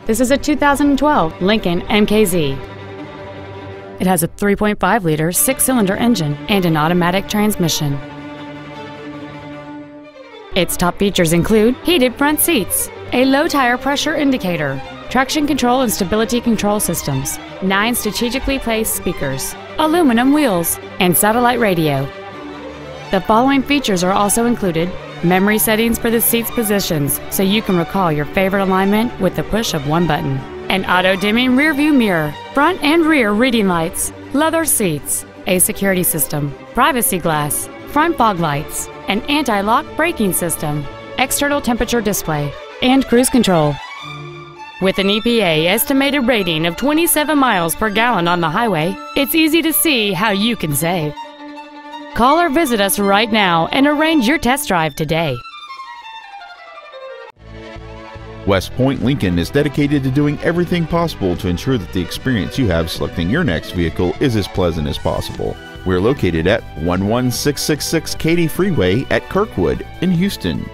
This is a 2012 Lincoln MKZ. It has a 3.5-liter six-cylinder engine and an automatic transmission. Its top features include heated front seats, a low tire pressure indicator, traction control and stability control systems, 9 strategically placed speakers, aluminum wheels, and satellite radio. The following features are also included: memory settings for the seat's positions so you can recall your favorite alignment with the push of one button, an auto-dimming rear-view mirror, front and rear reading lights, leather seats, a security system, privacy glass, front fog lights, an anti-lock braking system, external temperature display, and cruise control. With an EPA estimated rating of 27 miles per gallon on the highway, it's easy to see how you can save. Call or visit us right now and arrange your test drive today. West Point Lincoln is dedicated to doing everything possible to ensure that the experience you have selecting your next vehicle is as pleasant as possible. We're located at 11666 Katy Freeway at Kirkwood in Houston.